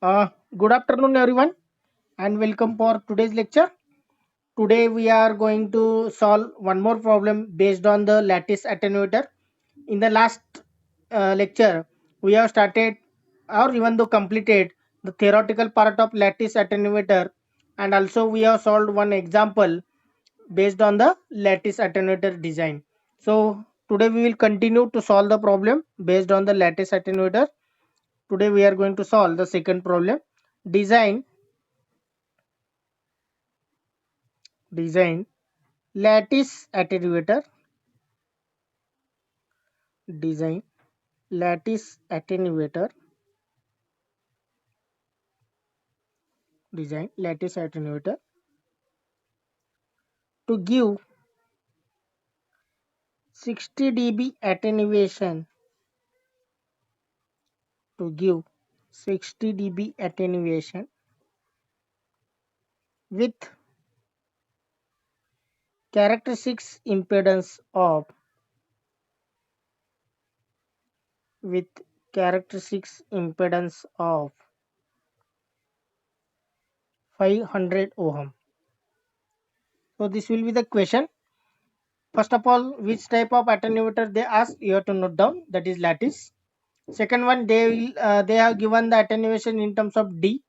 Good afternoon, everyone, and welcome for today's lecture. Today, we are going to solve one more problem based on the lattice attenuator. In the last lecture, we have started or even though completed the theoretical part of lattice attenuator, and also we have solved one example based on the lattice attenuator design. So, today we will continue to solve the problem based on the lattice attenuator. Today, we are going to solve the second problem. Design design lattice attenuator. Design lattice attenuator. Design lattice attenuator to give 60 dB attenuation. To give 60 dB attenuation with characteristics impedance of with characteristics impedance of 500 ohm. So this will be the question. First of all, which type of attenuator they ask, you have to note down, that is lattice. Second one, they have given the attenuation in terms of D,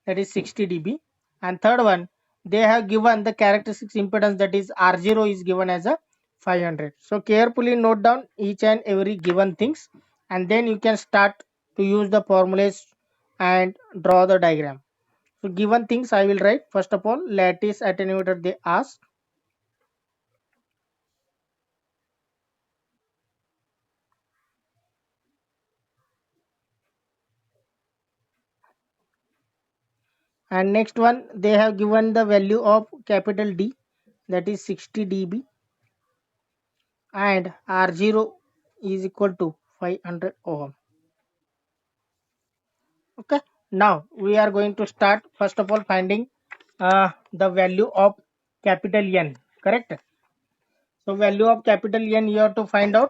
that is 60 dB. And third one, they have given the characteristics impedance, that is R0 is given as a 500. So carefully note down each and every given things, and then you can start to use the formulas and draw the diagram. So given things I will write. First of all, lattice attenuator they ask. And next one, they have given the value of capital D, that is 60 dB, and R0 is equal to 500 ohm. Okay, now we are going to start first of all finding the value of capital N, correct? So value of capital N you have to find out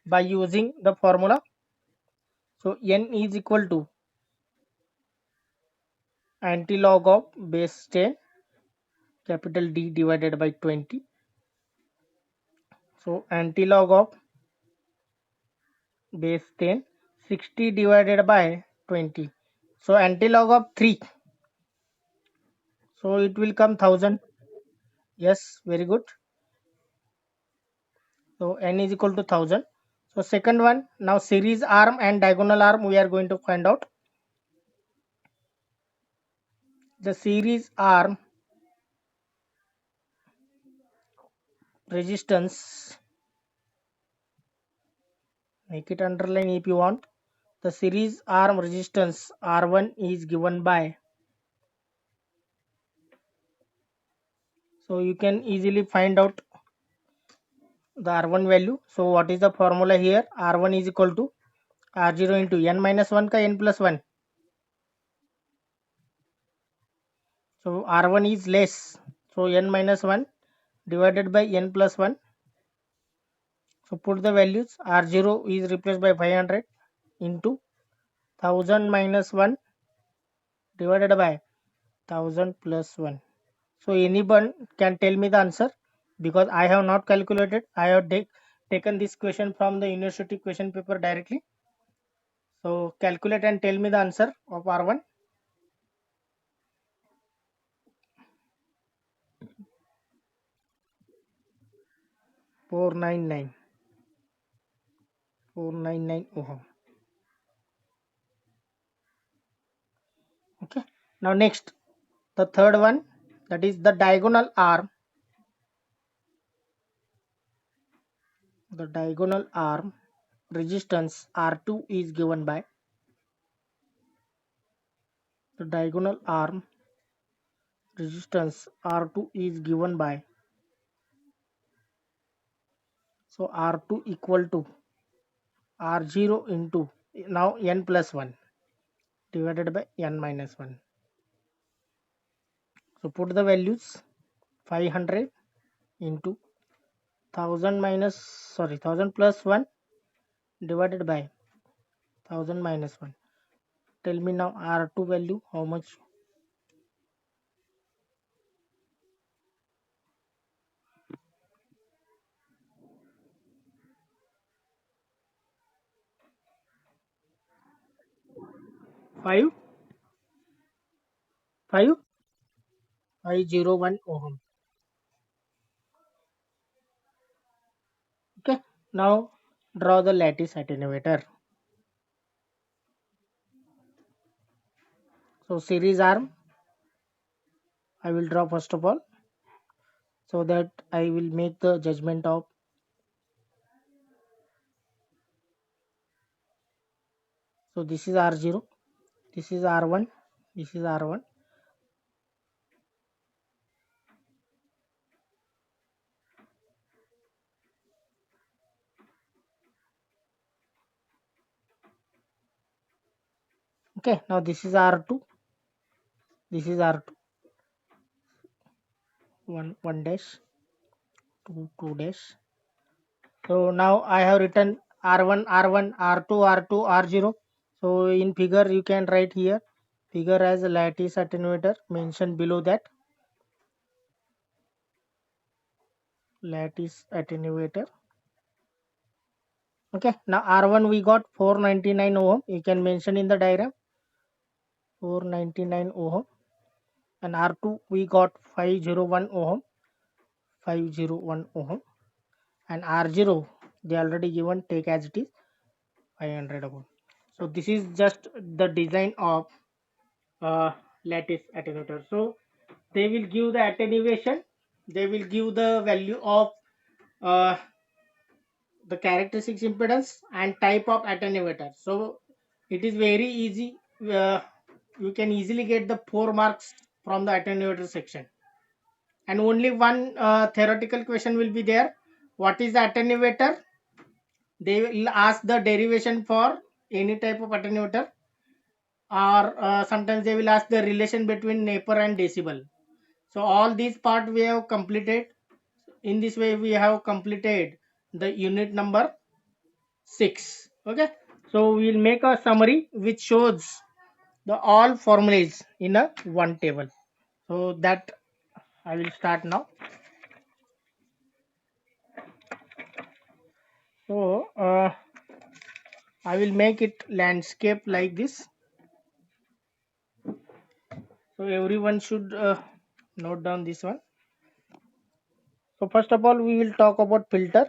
by using the formula. So N is equal to antilog of base 10 capital D divided by 20. So antilog of base 10, 60 divided by 20. So antilog of 3. So it will come 1000. Yes, very good. So n is equal to 1000. So second one, now series arm and diagonal arm we are going to find out. The series arm resistance, make it underline if you want. The series arm resistance R1 is given by, so you can easily find out the R1 value. So what is the formula here? R1 is equal to R0 into n minus 1 ka n plus 1. So R1 is less. So n minus 1 divided by n plus 1. So put the values. R0 is replaced by 500 into 1000 minus 1 divided by 1000 plus 1. So anyone can tell me the answer, because I have not calculated. I have taken this question from the university question paper directly. So calculate and tell me the answer of R1. 499. 499 ohm. Okay. Now next, the third one, that is the diagonal arm. The diagonal arm resistance R2 is given by, the diagonal arm resistance R2 is given by, so R2 equal to R0 into now n plus 1 divided by n minus 1. So put the values. 500 into 1000 minus, sorry, 1000 plus 1 divided by 1000 minus 1. Tell me now R2 value, how much? Five, 501 ohm. Okay, now draw the lattice attenuator. So series arm I will draw first of all, so that I will make the judgment of. So this is R0, this is R1, this is R1. Okay, now this is R2, this is R2, 1 dash, 2 dash. So now I have written R1, R1, R2, R2, R0. So in figure you can write here, figure as a lattice attenuator, mention below that, lattice attenuator. Okay, now R1 we got 499 ohm, you can mention in the diagram, 499 ohm. And R2 we got 501 ohm, 501 ohm. And R0 they already given, take as it is, 500 ohm. So this is just the design of lattice attenuator. So they will give the attenuation, they will give the value of uh, the characteristics impedance and type of attenuator. So it is very easy, you can easily get the 4 marks from the attenuator section. And only one theoretical question will be there, what is the attenuator. They will ask the derivation for any type of attenuator, or sometimes they will ask the relation between Napier and decibel. So all these part we have completed. In this way we have completed the unit number 6. Okay, so we will make a summary which shows the all formulas in a one table. So that I will start now. So I will make it landscape like this. So everyone should note down this one. So first of all we will talk about filter.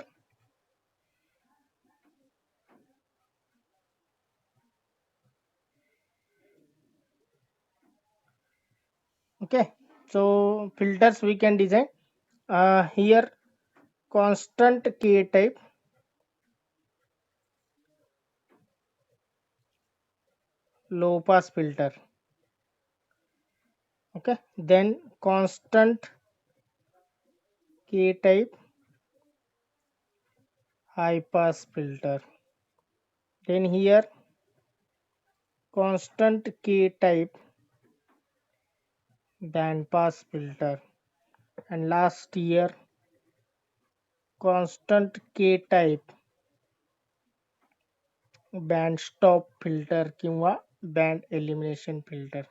Okay, so filters we can design here, constant K type, low pass filter. Okay, then constant K type, high pass filter. Then here constant K type, band pass filter. And last here constant K type, band stop filter किंवा band elimination filter.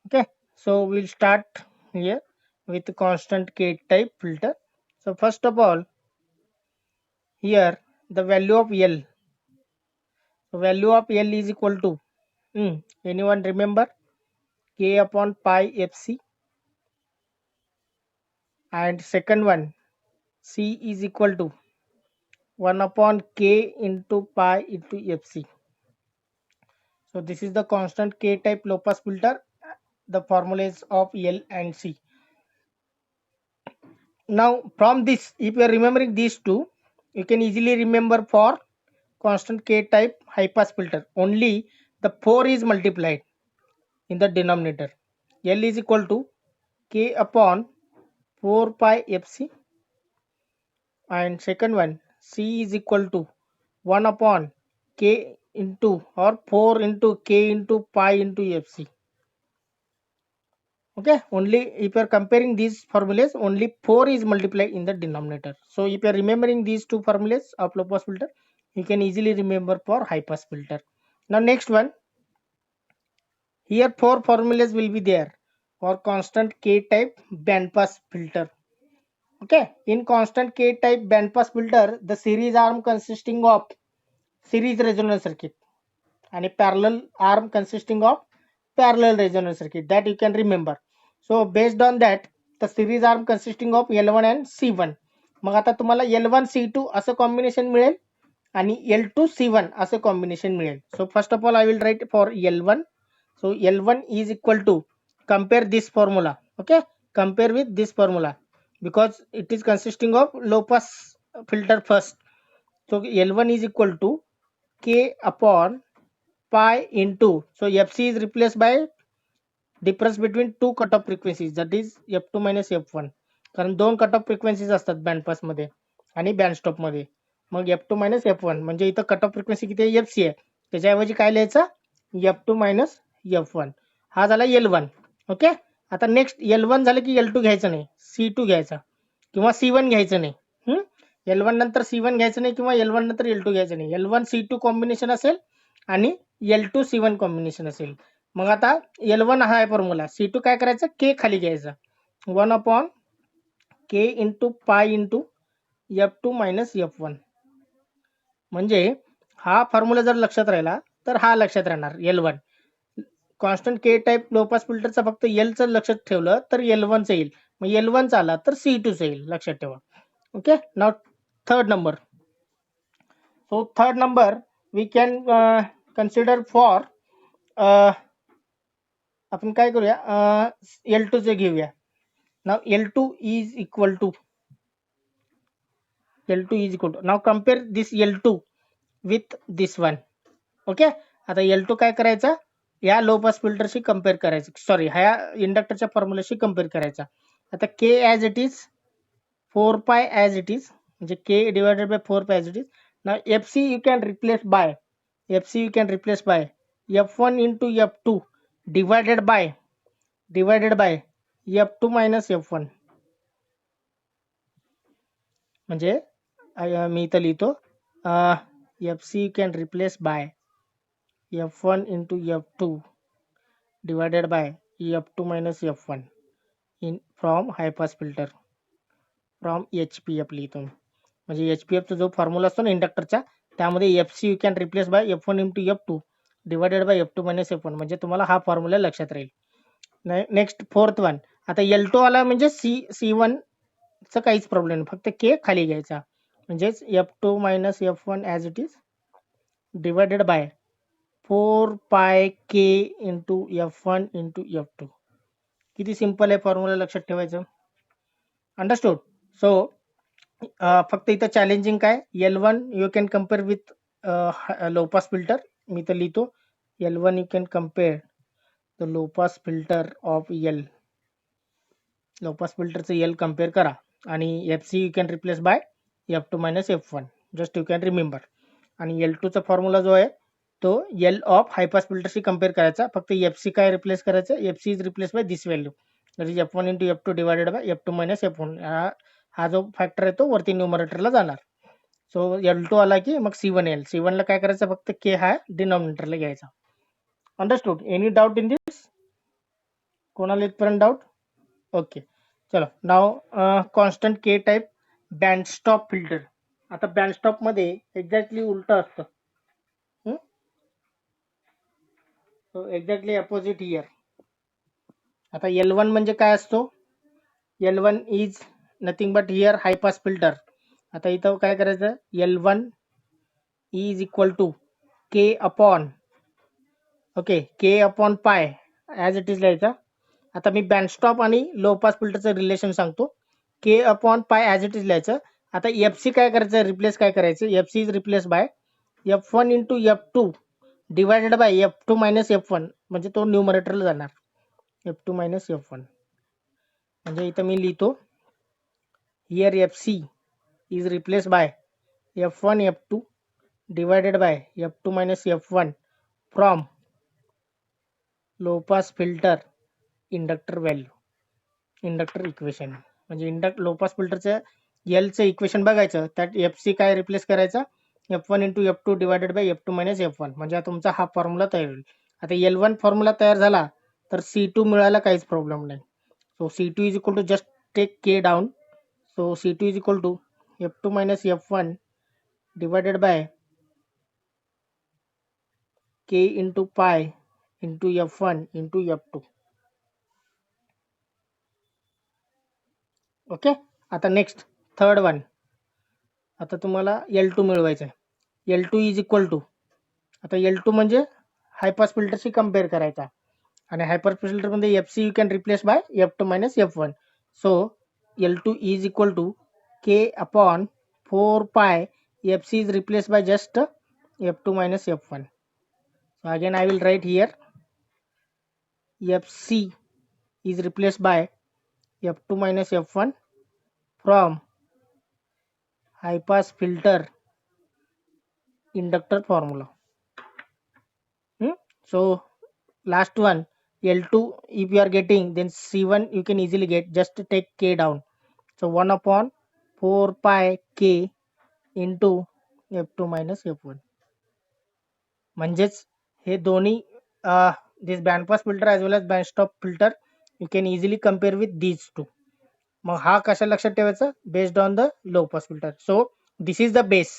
Okay, so we'll start here with constant K type filter. So first of all, here the value of L. So value of L is equal to, anyone remember, K upon pi Fc. And second one, C is equal to 1 upon K into pi into Fc. So this is the constant K type low pass filter, the formulas of L and C. Now from this, if you are remembering these two, you can easily remember for constant K type high pass filter. Only the 4 is multiplied in the denominator. L is equal to K upon 4 pi Fc. And second one, C is equal to 1 upon K into, or 4 into K into pi into Fc. Okay, only if you are comparing these formulas, only 4 is multiplied in the denominator. So if you are remembering these two formulas of low pass filter, you can easily remember for high pass filter. Now next one, here 4 formulas will be there for constant K type band pass filter. Okay, in constant K type band pass filter, the series arm consisting of series resonance circuit and a parallel arm consisting of parallel resonance circuit, that you can remember. So based on that, the series arm consisting of L1 and C1. मग आता तुम्हाला L1 C2 असं combination मिळेल आणि L2 C1 असं combination मिळेल. So first of all I will write for L1. So L1 is equal to, compare this formula. Okay, compare with this formula because it is consisting of low pass filter first. So L1 is equal to K upon pi into, so fc is replaced by difference between two cutoff frequencies, that is f2 minus f1. कारण दोन cut off frequencies असतात band pass मध्ये आणि band stop मध्ये. मग f2 minus f1 म्हणजे इथं cut off frequency किती आहे, fc आहे, त्याच्याऐवजी काय लिहायचं, f2 मायनस f1. हा झाला L1. ओके, आता नेक्स्ट L1 झालं की L2 घ्यायचं नाही, C2 घ्यायचा किंवा C1 घ्यायचं नाही. L1 नंतर C1 घ्यायचं नाही किंवा L1 नंतर L2 घ्यायचं नाही. L1 C2 कॉम्बिनेशन असेल आणि L2 C1 कॉम्बिनेशन असेल. मग आता L1 हा आहे फॉर्म्युला, C2 काय करायचं, K खाली घ्यायचा, 1 upon K into pi into F2 minus F1. म्हणजे हा फॉर्म्युला जर लक्षात राहिला तर हा लक्षात राहणार L1. कॉन्स्टंट K टाइप लो पास फिल्टरचा फक्त L चं लक्षात ठेवलं तर L1 चं येईल, मग L1 चा आला तर C2 चं येईल, लक्षात ठेवा. Okay, now third number. So third number we can consider for आपण काय करूया, L2 चे घेऊया. Now L2 is equal to, now compare this L2 with this one. Okay, आता L2 काय करायचा, या लो पास फिल्टरशी कंपेअर करायचं, सॉरी ह्या इंडक्टरच्या फॉर्म्युलाशी कंपेअर करायचा. आता K as it is 4 pi as it is, म्हणजे K divided by 4 pi as it is. Now FC you can replace by, F1 into F2 divided by F2 minus F1. म्हणजे मी इथं लिहितो, FC you can replace by F1 into F2 divided by F2 minus F1 in from high pass filter from HPF लिहितो. म्हणजे HPF चा जो formula असतो ना इंडक्टरचा, त्यामध्ये FC you can replace by F1 into F2 divided by F2 minus F1, म्हणजे तुम्हाला हा फॉर्म्युला लक्षात राहील. नेक्स्ट फोर्थ वन, आता L2 आला म्हणजे C1 चा काहीच प्रॉब्लेम नाही, फक्त K खाली घ्यायचा, म्हणजेच F2 minus F1 as it is divided by 4 pi K into F1 into F2. किती सिंपल आहे फॉर्म्युला, लक्षात ठेवायचं. अंडरस्टूड. सो फक्त इथं चॅलेंजिंग काय, L1 you can compare with low pass filter. मी तर लिहितो L1 you can compare the low pass filter of L. Low pass फिल्टरचं L कम्पेअर करा आणि FC you can replace by F2 minus F1, just you can remember. आणि L2 चा formula जो आहे तो L ऑफ हाय पास फिल्टरशी compare करायचा, फक्त FC काय रिप्लेस करायचं, FC is replace by this value, that is F1 into F2 divided by F2 minus F1. हा जो फॅक्टर आहे तो वरती न्यूमरेटरला जाणार. सो L2 आला की मग C1 येईल, C1 ला काय करायचं, फक्त K हा डिनॉमिनेटरला घ्यायचा. Understood. Any doubt in this, कोणाला इथपर्यंत डाऊट? ओके, चलो. Now constant K type band stop filter. आता बँड स्टॉप मध्ये एक्झॅक्टली उलट असतं, सो एक्झॅक्टली अपोजिट हियर. आता L1 म्हणजे काय असतो, L1 is nothing but here high pass filter. आता इथं काय करायचं, L1 is equal to K upon, okay, K upon pi as it is लिहायचा. आता मी बँड स्टॉप आणि लो पास फिल्टरचं रिलेशन सांगतो, K upon pi as it is लिहायचं. आता FC काय करायचं, रिप्लेस काय करायचं, FC is replace by F1 into F2 divided by F2 minus F1, म्हणजे तो न्यूमरेटरला जाणार, F2 मायनस F1. म्हणजे इथं मी लिहितो, here FC is replace by F1 F2 divided by F2 minus F1 from low pass filter inductor value, inductor equation. म्हणजे लो pass फिल्टरचं L चं equation बघायचं, त्यात FC काय रिप्लेस करायचा, F1 into F2 divided by F2 minus F1 म्हणजे तुमचा हा फॉर्म्युला तयार होईल. आता L1 फॉर्म्युला तयार झाला तर C2 मिळायला काहीच प्रॉब्लेम नाही. So C2 is equal to just take K down. So C2 is equal to F2 minus F1 divided by K into pi into F1 into F2. Okay. आता next third one. आता तुम्हाला L2 मिळवायचं आहे. L2 is equal to, आता L2 म्हणजे हाय pass फिल्टरशी compare करायचा आणि हाय पास फिल्टरमध्ये FC you can replace by F2 minus F1. So L2 is equal to K upon 4 pi FC is replaced by just F2 minus F1. So again I will write here FC is replaced by F2 minus F1 from high pass filter inductor formula. So last one L2 if you are getting, then C1 you can easily get, just take K down. So 1 upon 4 pi K into F2 minus F1. म्हणजेच हे दोन्ही this band pass filter as well as band stop filter you can easily compare with these two. मग हा कशा लक्षात ठेवायचा, based on the low pass filter. So this is the base.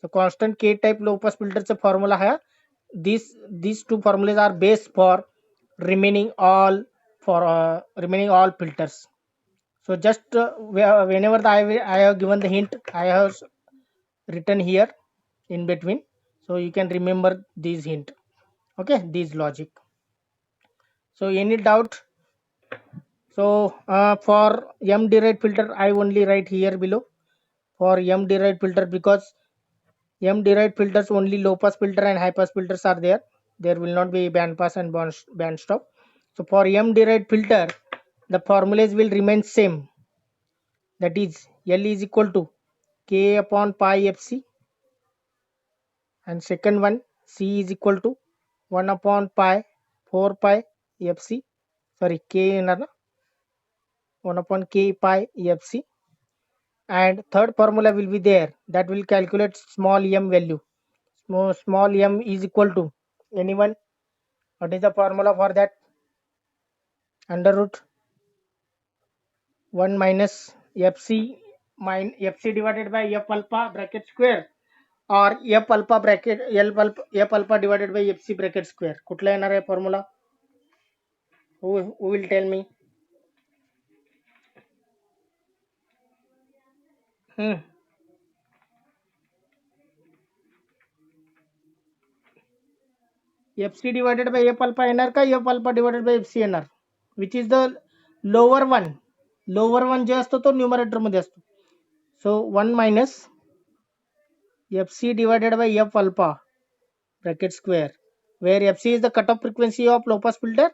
So constant के type लो pass फिल्टरचा formula हा these two formulas are base for remaining all filters. So just whenever I have given the hint, I have written here in between, so you can remember these hint. Okay, these logic. So any doubt? So for M derived filter I only write here below for M derived filter, because M derived filters only low pass filter and high pass filters are there. There will not be band pass and band stop. So for M derived filter, the formulas will remain same. That is L is equal to K upon pi FC, and second one C is equal to 1 upon pi 4 pi FC. Sorry, K 1 upon K pi FC. And third formula will be there, that will calculate small m value. Small m is equal to, anyone, what is the formula for that? Under root 1 minus FC divided by F alpha bracket square, or F alpha bracket F alpha divided by FC bracket square. कुठला येणार आहे formula? Who will tell me? FC divided by F alpha येणार का F alpha divided by FC येणार? Which is the lower one? Lower one जे असतो तो numerator मध्ये असतो. So 1 minus FC divided by F alpha bracket square, where FC is the cutoff frequency of low pass filter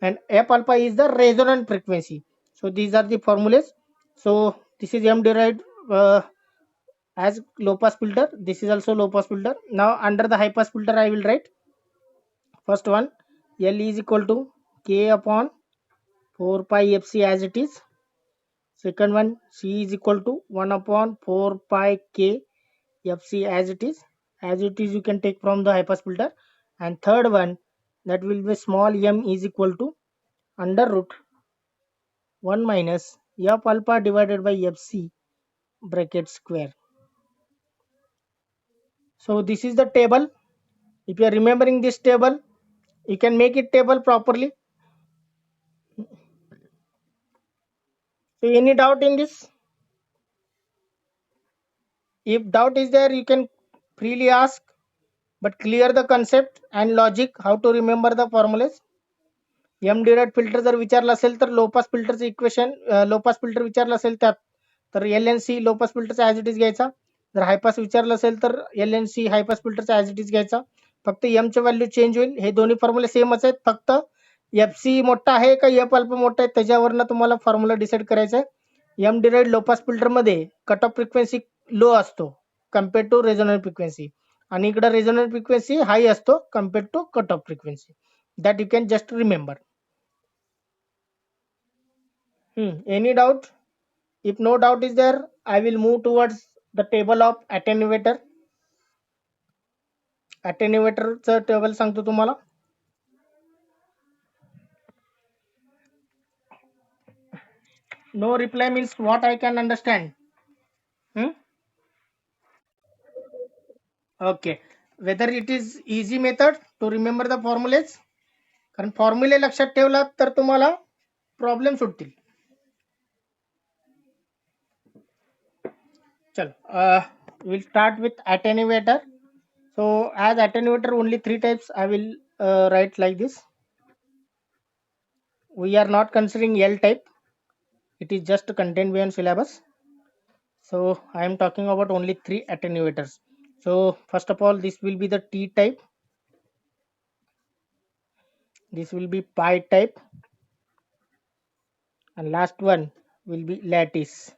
and F alpha is the resonant frequency. So these are the formulas. So this is M derived as low pass filter. This is also low pass filter. Now under the high pass filter I will write first one L is equal to K upon 4 pi FC as it is. Second one C is equal to 1 upon 4 pi K FC as it is. As it is you can take from the high pass filter. And third one, that will be small m is equal to under root 1 minus F alpha divided by FC bracket square. So this is the table. If you are remembering this table, you can make it table properly. So any doubt in this? If doubt is there, you can freely ask, but clear the concept and logic how to remember the formulas. M derived filter जर विचारला असेल तर लो pass फिल्टरचं equation, लो pass filter विचारलं असेल त्यात तर L N C low pass फिल्टरचा as it is घ्यायचा. जर हाय पास विचारलं असेल तर L N C high pass फिल्टरचा ऍज इट इज घ्यायचा. फक्त एम चे व्हॅल्यू चेंज होईल. हे दोन्ही फॉर्म्युले सेमच आहेत, फक्त एफ सी मोठा आहे का एफ अल्फा मोठा आहे त्याच्यावरनं तुम्हाला फॉर्म्युला डिसाईड करायचा आहे. एम डिराइड लो पास फिल्टर मध्ये कट ऑफ फ्रिक्वेन्सी लो असतो कम्पेअर टू रेझोनंट फ्रिक्वेन्सी, आणि इकडे रेझोनंट फ्रिक्वेन्सी हाय असतो compare to cut off frequency. That you can just remember. Any doubt? If no doubt is there, I will move towards the table of attenuator. अटेन्युएटरचं table सांगतो तुम्हाला. No reply means what I can understand. Okay. Whether it is easy method to remember the formulas, कारण फॉर्म्युले लक्षात ठेवलात तर तुम्हाला problem सुटतील. चलो, we'll start with attenuator. So as attenuator only 3 types I will write like this. We are not considering L type. It is just contained beyond syllabus. So I am talking about only 3 attenuators. So first of all, this will be the T type. This will be pi type. And last one will be lattice.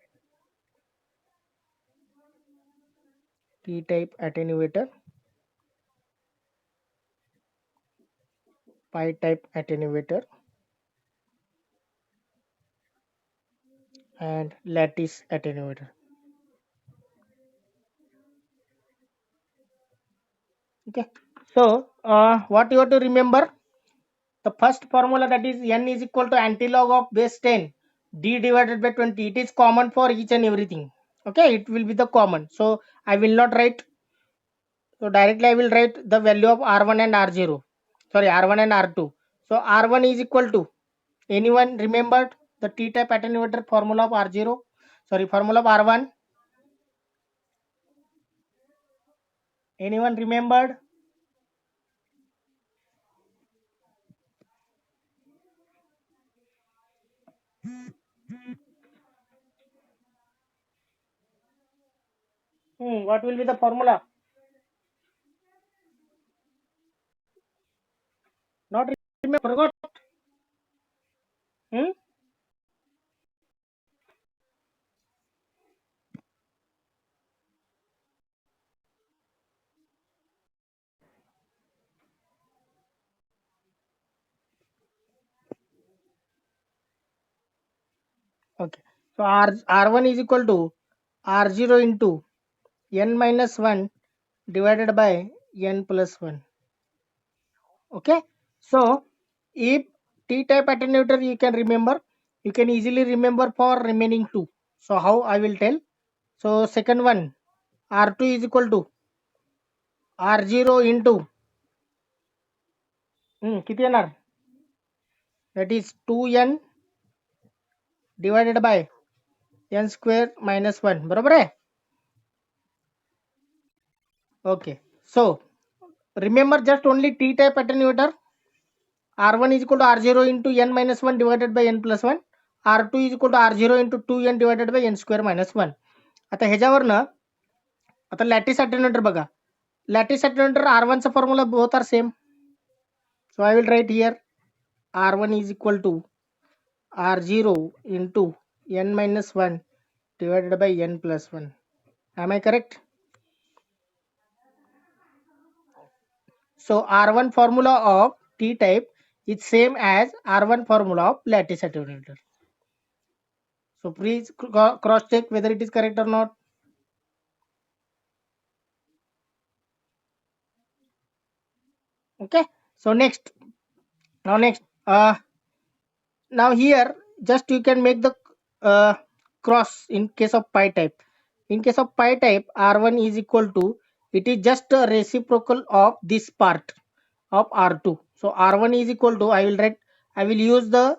T type attenuator, pi type attenuator, and lattice attenuator. Okay, so what you have to remember, the first formula, that is n is equal to antilog of base 10 d divided by 20. It is common for each and everything. Okay, it will be the common, so I will not write. So directly I will write the value of r1 and r0, sorry, r1 and r2. So r1 is equal to, anyone remembered the T type attenuator formula of r0, sorry, formula of r1? Anyone remembered? What will be the formula? Not remember, forgot. Okay, so r1 is equal to r0 into n minus 1 divided by n plus 1. Okay, so if T type attenuator you can remember, you can easily remember for remaining two. So how I will tell? So second one, r2 is equal to r0 into किती येणार? That is 2n divided by n square minus 1. बरोबर आहे? Okay, so remember just only T type attenuator. R1 is equal to R0 into n minus 1 divided by n plus 1. R2 is equal to R0 into 2n divided by n square minus 1. आता ह्याच्यावरनं आता lattice अटेन्युएटर बघा. Lattice attenuator R1 चा formula both are same. So I will write here R1 is equal to R0 into n minus 1 divided by n plus 1. Am I correct? So R1 formula of T type is same as R1 formula of lattice attenuator. So please cross check whether it is correct or not. Okay, so next, now here just you can make the cross in case of pi type. In case of pi type, R1 is equal to, it is just a reciprocal of this part of R2. So R1 is equal to, I will use the,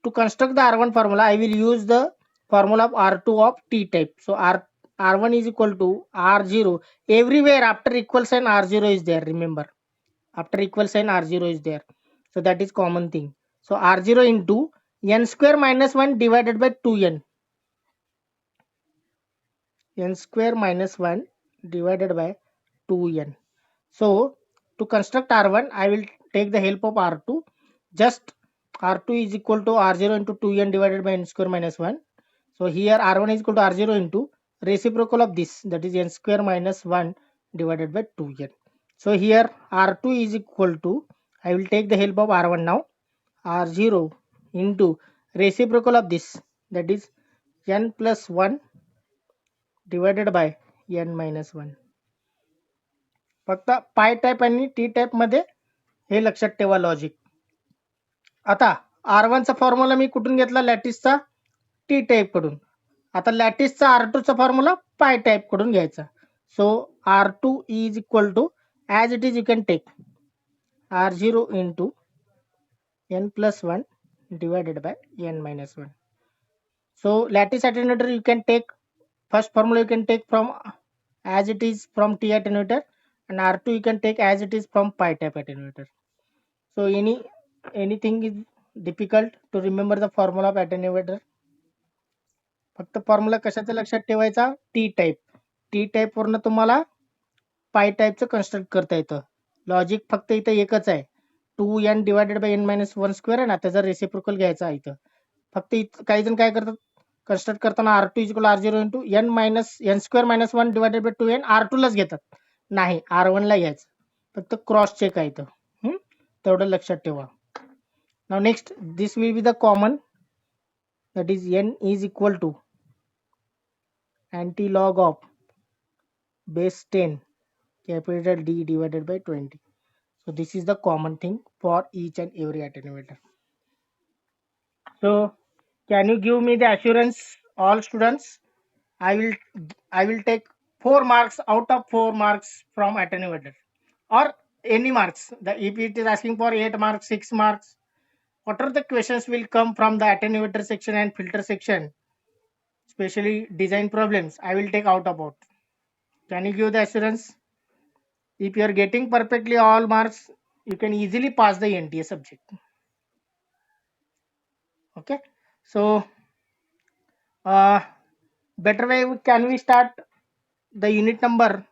to construct the R1 formula, I will use the formula of R2 of T type. So R1 is equal to R0. Everywhere after equal sign R0 is there, remember. After equal sign R0 is there. So that is common thing. So R0 into n square minus 1 divided by 2n. N square minus 1 divided by 2n. So to construct R1, I will take the help of R2. Just R2 is equal to R0 into 2n divided by n square minus 1. So here R1 is equal to R0 into reciprocal of this, that is n square minus 1 divided by 2n. So here R2 is equal to, I will take the help of R1 now, R0 into reciprocal of this, that is n plus 1 divided by n minus 1. फक्त पाय type आणि T type मध्ये हे लक्षात ठेवा logic. आता R1 चा formula मी कुठून घेतला? लॅटिसचा T type कडून. आता लॅटिसचा R2 चा फॉर्म्युला पाय टाईप कडून घ्यायचा. So R2 is equal to as it is you can take R0 into n plus 1 divided by n minus 1. So lattice attenuator you can take, first formula you can take from as it is from T attenuator, and R2 you can take as it is from pi type attenuator. So anything is difficult to remember the formula of attenuator? फक्त formula कशाचा लक्षात ठेवायचा? T type. T type वरनं तुम्हाला पाय टाईपचं construct करता येतं. Logic फक्त इथं एकच आहे, 2n divided by n minus 1 square आहे ना, त्याचा रेसिप्रोकल घ्यायचा आहे इथं. फक्त काही जण काय करतात, कन्स्ट्रक्ट करताना R2 is equal R0 into n minus n square minus 1 divided by 2n R2 लाच घेतात. नाही, R1 ला घ्यायचं. फक्त क्रॉस चेक आहे इथं. तेवढं लक्षात ठेवा. Now next, this will be the common, that is n is equal to anti-log of base 10 capital D divided by 20. So this is the common thing for each and every attenuator. So can you give me the assurance, all students? I will take 4 marks out of 4 marks from attenuator, or any marks. If it is asking for 8 marks, 6 marks, whatever the questions will come from the attenuator section and filter section, especially design problems, I will take out about. Can you give the assurance? If you are getting perfectly all marks, you can easily pass the NTA subject. Okay, so better way can we start the unit number